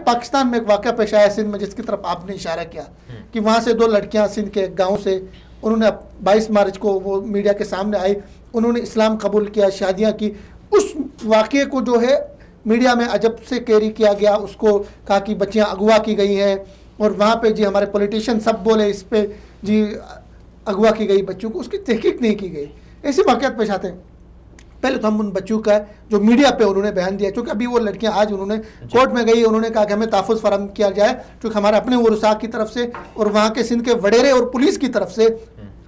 پاکستان میں ایک واقعہ پیش آیا سندھ میں، جس کی طرف آپ نے اشارہ کیا کہ وہاں سے 2 لڑکیاں سندھ کے گاؤں سے، انہوں نے 22 مارچ کو وہ میڈیا کے سامنے آئی، انہوں نے اسلام قبول کیا، شادیاں کی. اس واقعے کو جو ہے میڈیا میں عجب سے کیری کیا گیا، اس کو کہا کہ بچیاں اغوا کی گئی ہیں، اور وہاں پہ جی ہمارے پولیٹیشین سب بولے اس پہ جی اغوا کی گئی بچوں کو، اس کی تحقیق نہیں کی گئی. ایسے واقعات پیش آتے ہیں. پہلے تو ہم ان بچوں کا جو میڈیا پہ انہوں نے بیان دیا، چونکہ ابھی وہ لڑکیاں آج انہوں نے کورٹ میں گئی، انہوں نے کہا کہ ہمیں تحفظ فراہم کیا جائے، چونکہ ہمارے اپنے ورثاء کی طرف سے اور وہاں کے سندھ کے وڈیرے اور پولیس کی طرف سے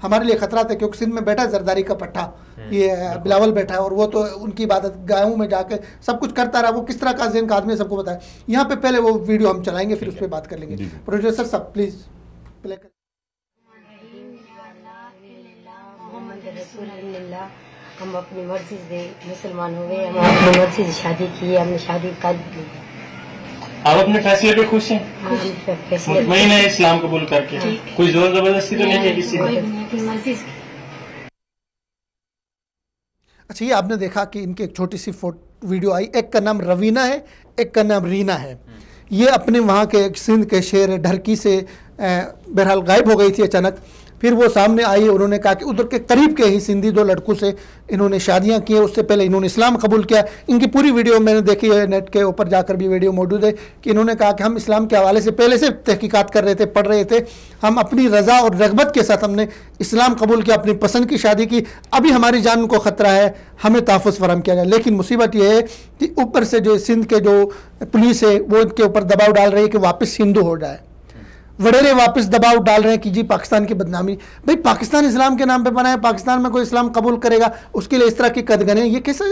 ہمارے لیے خطرات ہے، کیونکہ سندھ میں بیٹھا زرداری کا پٹھا یہ بلاول بیٹھا ہے، اور وہ تو ان کی عبادت گاہوں میں جا کے سب کچھ کرتا رہا، وہ کس طرح کا ذہن کا آدمی سب کو بتایا. یہاں پہ پہلے وہ ویڈیو ہم چلائیں گے، پھر اس پہ بات کر لیں گے. پروڈیوسر صاحب پلیز پلے کر. ہم اپنی مرضی سے مسلمان ہوئے، ہم اپنی مرضی سے شادی کی، ہم نے شادی کر لی. آپ اپنے فیصلے پہ خوش ہیں؟ مطمئن ہے اسلام قبول کر کے؟ کوئی زور زبردستی تو نہیں ہے کسی نے؟ اچھا، یہ آپ نے دیکھا کہ ان کی ایک چھوٹی سی ویڈیو آئی، ایک کا نام روینہ ہے، ایک کا نام رینا ہے. یہ اپنے وہاں کے سندھ کے شہر ڈھرکی سے بہرحال غائب ہو گئی تھی اچانک. پھر وہ سامنے آئی، انہوں نے کہا کہ ادھر کے قریب کے ہی سندھی 2 لڑکوں سے انہوں نے شادیاں کی. اس سے پہلے انہوں نے اسلام قبول کیا. ان کی پوری ویڈیو میں نے دیکھی ہے، نیٹ کے اوپر جا کر بھی ویڈیو موجود ہے کہ انہوں نے کہا کہ ہم اسلام کے حوالے سے پہلے سے تحقیقات کر رہے تھے، پڑھ رہے تھے، ہم اپنی رضا اور رغبت کے ساتھ ہم نے اسلام قبول کیا، اپنی پسند کی شادی کی. ابھی ہماری جان کو خطرہ ہے، ہمیں تحفظ فراہم کیا جائے. لیکن مصیبت یہ ہے کہ اوپر سے جو سندھ کے جو پولیس ہے وہ ان کے اوپر دباؤ ڈال رہی ہے کہ واپس ہندو ہو جائے. وڈیرے واپس دباؤ ڈال رہے ہیں کہ جی پاکستان کی بدنامی. بھئی پاکستان اسلام کے نام پہ بنا ہے، پاکستان میں کوئی اسلام قبول کرے گا اس کے لیے اس طرح کی قدغنیں، یہ کیسے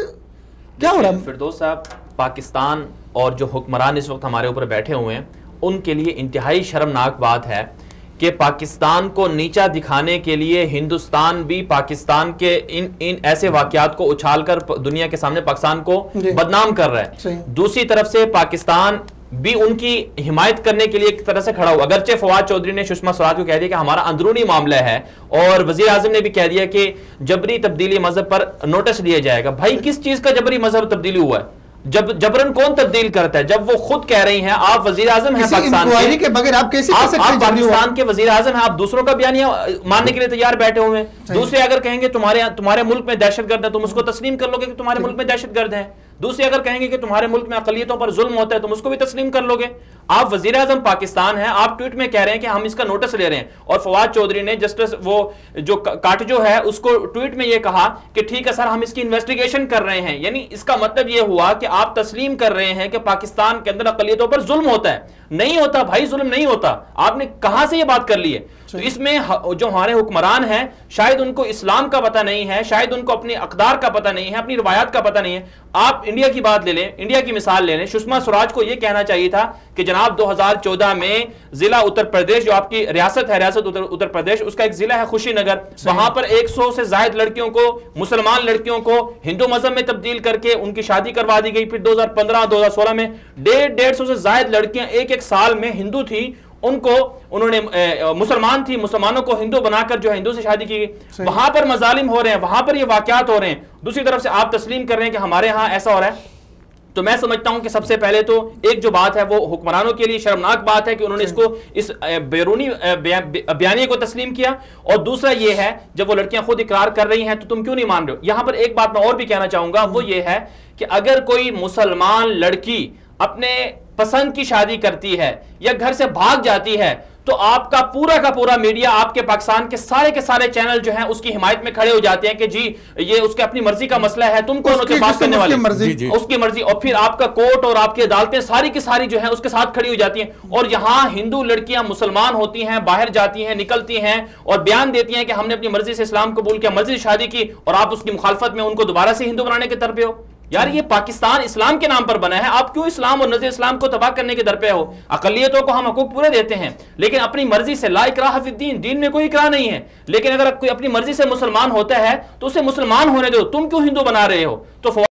کیا ہو رہا ہے؟ فردوس صاحب، پاکستان اور جو حکمران اس وقت ہمارے اوپر بیٹھے ہوئے ہیں ان کے لیے انتہائی شرمناک بات ہے کہ پاکستان کو نیچا دکھانے کے لیے ہندوستان بھی پاکستان کے ان ایسے واقعات کو اچھال کر دنیا کے سامنے پاکستان کو بدنام کر رہا ہے. دوسری طرف سے پاکستان بھی ان کی حمایت کرنے کے لیے ایک طرح سے کھڑا ہوا. اگرچہ فواد چودھری نے سشما سوراج کو کہہ دیا کہ ہمارا اندرونی معاملہ ہے، اور وزیر اعظم نے بھی کہہ دیا کہ جبری تبدیلی مذہب پر نوٹس لیا جائے گا. بھائی کس چیز کا جبری مذہب تبدیلی ہوا ہے؟ جبرن کون تبدیل کرتا ہے؟ جب وہ خود کہہ رہی ہیں، آپ وزیر اعظم ہیں پاکستان کے بغیر، آپ پاکستان کے وزیر اعظم ہیں، آپ دوسروں کا بیانیہ ماننے کے لیے تیار بیٹھے ہوئے ہیں. دوسرے اگر کہیں گے تمہارے ملک میں دہشت گرد ہے، تم اس کو تسلیم کر لو گے کہ تمہارے ملک میں دہشت گرد ہیں. دوسرے اگر کہیں گے کہ تمہارے ملک میں اقلیتوں پر ظلم ہوتا ہے، تم اس کو بھی تسلیم کر لو گے. آپ وزیر اعظم پاکستان ہیں، آپ ٹویٹ میں کہہ رہے ہیں کہ ہم اس کا نوٹس لے رہے ہیں. اور فواد چودھری نے جسٹس وہ جو کاٹجو ہے اس کو ٹویٹ میں یہ کہا کہ ٹھیک ہے سر، ہم اس کی انویسٹیگیشن کر رہے ہیں. یعنی اس کا مطلب یہ ہوا کہ آپ تسلیم کر رہے ہیں کہ پاکستان کے اندر اقلیتوں پر ظلم ہوتا ہے. نہیں ہوتا بھائی، ظلم نہیں ہوتا. آپ نے کہاں سے یہ بات کر لی ہے؟ تو اس میں جو ہمارے حکمران ہیں شاید ان کو اسلام کا پتہ نہیں ہے، شاید ان کو اپنی اقدار کا پتہ نہیں ہے، اپنی روایات کا پتہ نہیں ہے. آپ انڈیا کی بات لے لیں، انڈیا کی مثال لے لیں. سشما سوراج کو یہ کہنا چاہیے تھا کہ جناب 2014 میں ضلع اتر پردیش، جو آپ کی ریاست ہے ریاست اتر پردیش، اس کا ایک ضلع ہے خوشی نگر، وہاں پر 100 سے زائد لڑکیوں کو، مسلمان لڑکیوں کو ہندو مذہب میں تبدیل کر کے ان کی شادی کروا دی گئی. پھر 2015-2016 میں 150 سے زائد لڑکیاں ایک سال میں ہندو تھی، ان کو انہوں نے مسلمان تھی، مسلمانوں کو ہندو بنا کر جو ہے ہندو سے شادی کی گئی. وہاں پر مظالم ہو رہے ہیں، وہاں پر یہ واقعات ہو رہے ہیں. دوسری طرف سے آپ تسلیم کر رہے ہیں کہ ہمارے ہاں ایسا ہو رہا ہے. تو میں سمجھتا ہوں کہ سب سے پہلے تو ایک جو بات ہے وہ حکمرانوں کے لیے شرمناک بات ہے کہ انہوں نے اس بیرونی بیانیے کو تسلیم کیا. اور دوسرا یہ ہے جب وہ لڑکیاں خود اقرار کر رہی ہیں تو تم کیوں نہیں مان رہے ہو؟ یہاں پر ایک بات میں اور بھی کہنا چاہوں گا، وہ یہ ہے کہ اگر کوئی مسلمان لڑکی اپنے پسند کی شادی کرتی ہے یا گھر سے بھاگ جاتی ہے تو آپ کا پورا میڈیا، آپ کے پاکستان کے سارے چینل جو ہیں اس کی حمایت میں کھڑے ہو جاتے ہیں کہ جی یہ اس کے اپنی مرضی کا مسئلہ ہے، تم کون ہوتے بات کرنے والے؟ اس کی مرضی. اور پھر آپ کا کورٹ اور آپ کی عدالتیں ساری کی ساری جو ہیں اس کے ساتھ کھڑی ہو جاتی ہیں. اور یہاں ہندو لڑکیاں مسلمان ہوتی ہیں، باہر جاتی ہیں، نکلتی ہیں اور بیان دیتی ہیں کہ ہم نے اپنی مرضی سے اسلام قبول کیا، مرضی سے شادی کی، اور آپ اس کی مخالفت میں ان کو دوبارہ سے ہندو بنانے کے طرف ہو. یار یہ پاکستان اسلام کے نام پر بنا ہے، آپ کیوں اسلام اور نظر اسلام کو تباہ کرنے کے در پہ ہو؟ اقلیتوں کو ہم حقوق پورے دیتے ہیں لیکن اپنی مرضی سے، لا اکراہ فی الدین، دین میں کوئی اکراہ نہیں ہے. لیکن اگر کوئی اپنی مرضی سے مسلمان ہوتا ہے تو اسے مسلمان ہونے دو، تم کیوں ہندو بنا رہے ہو؟ تو